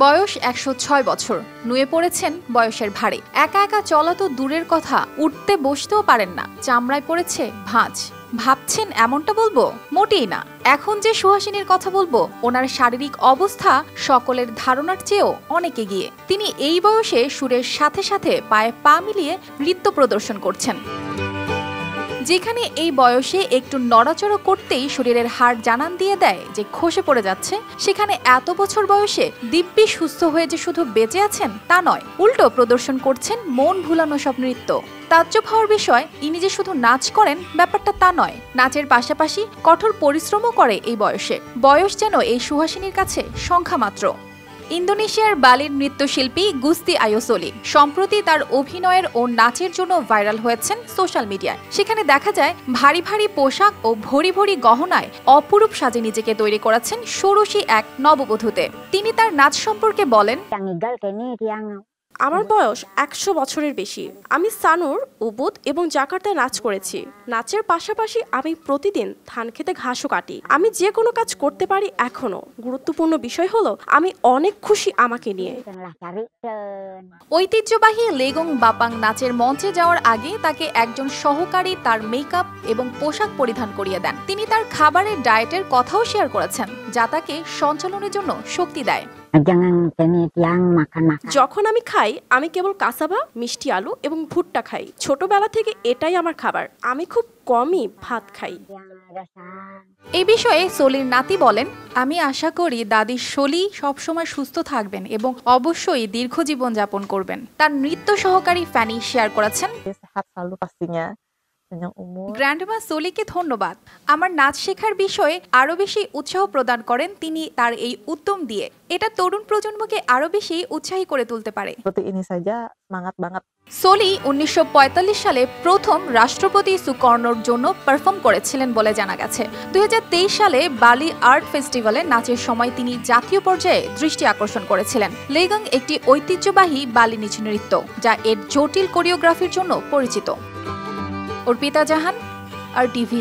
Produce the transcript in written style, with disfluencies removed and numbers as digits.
বয়স ১০৬ বছর, নুয়ে পড়েছেন বয়সের ভারে। একা একা চলা তো দূরের কথা, উঠতে বসতেও পারেন না, চামড়ায় পড়েছে ভাঁজ। ভাবছেন এমনটা বলবো? মোটেই না। এখন যে সুহাসিনীর কথা বলবো, ওনার শারীরিক অবস্থা সকলের ধারণার চেয়েও অনেক এগিয়ে। তিনি এই বয়সে সুরের সাথে সাথে পায়ে পা মিলিয়ে নৃত্য প্রদর্শন করছেন। যেখানে এই বয়সে একটু নড়াচড়া করতেই শরীরের হাড় জানান দিয়ে দেয় যে খসে পড়ে যাচ্ছে, সেখানে এত বছর বয়সে দিব্যি সুস্থ হয়ে যে শুধু বেঁচে আছেন তা নয়, উল্টো প্রদর্শন করছেন মন ভুলানো সব নৃত্য। তাজ্জব হওয়ার বিষয়, ইনি যে শুধু নাচ করেন ব্যাপারটা তা নয়, নাচের পাশাপাশি কঠোর পরিশ্রমও করে এই বয়সে। বয়স যেন এই সুহাসিনীর কাছে সংখ্যা মাত্র। ইন্দোনেশিয়ার বালির নৃত্যশিল্পী গুস্তি আয়ো সোলি সম্প্রতি তার অভিনয়ের ও নাচের জন্য ভাইরাল হয়েছেন সোশ্যাল মিডিয়ায়। সেখানে দেখা যায় ভারী ভারী পোশাক ও ভরি ভরি গহনায় অপরূপ সাজে নিজেকে তৈরি করেছেন ষোড়শী এক নববধূতে। তিনি তার নাচ সম্পর্কে বলেন, আমার বয়স ১০০ বছরের বেশি। আমি সানুর, উবুদ এবং জাকার্তায় নাচ করেছি। নাচের পাশাপাশি আমি প্রতিদিন ধান খেতে ঘাসও কাটি। আমি যে কোনো কাজ করতে পারি এখনো। গুরুত্বপূর্ণ বিষয় হলো আমি অনেক খুশি আমাকে নিয়ে। ঐতিহ্যবাহী লেগং বাপাং নাচের মঞ্চে যাওয়ার আগে তাকে একজন সহকারী তার মেকআপ এবং পোশাক পরিধান করিয়ে দেন। তিনি তার খাবারের ডায়েটের কথাও শেয়ার করেছেন, যা তাকে সঞ্চালনের জন্য শক্তি দেয়। যখন আমি খাই, আমি কেবল কাসাবা, মিষ্টি আলু এবং ভুট্টা খাই। ছোটবেলা থেকে এটাই আমার খাবার। আমি খুব কমই ভাত খাই। এই বিষয়ে সোলির নাতি বলেন, আমি আশা করি দাদি সোলি সবসময় সুস্থ থাকবেন এবং অবশ্যই দীর্ঘ জীবন যাপন করবেন। তার নৃত্য সহকারী ফ্যানি শেয়ার করেছেন, গ্র্যান্ডমা সোলিকে ধন্যবাদ। আমার নাচ শেখার বিষয়ে আরো বেশি উৎসাহ প্রদান করেন তিনি তার এই উদ্যম দিয়ে। এটা তরুণ প্রজন্মকে আরো বেশি উৎসাহী করে তুলতে পারে। সোলি ১৯৪৫ সালে প্রথম রাষ্ট্রপতি সুকর্ণোর জন্য পারফর্ম করেছিলেন বলে জানা গেছে। ২০২৩ সালে বালি আর্ট ফেস্টিভ্যালে নাচের সময় তিনি জাতীয় পর্যায়ে দৃষ্টি আকর্ষণ করেছিলেন। লেগং একটি ঐতিহ্যবাহী বালিনিজ নৃত্য, যা এর জটিল কোরিওগ্রাফির জন্য পরিচিত। অর্পিতা জাহান, RTV।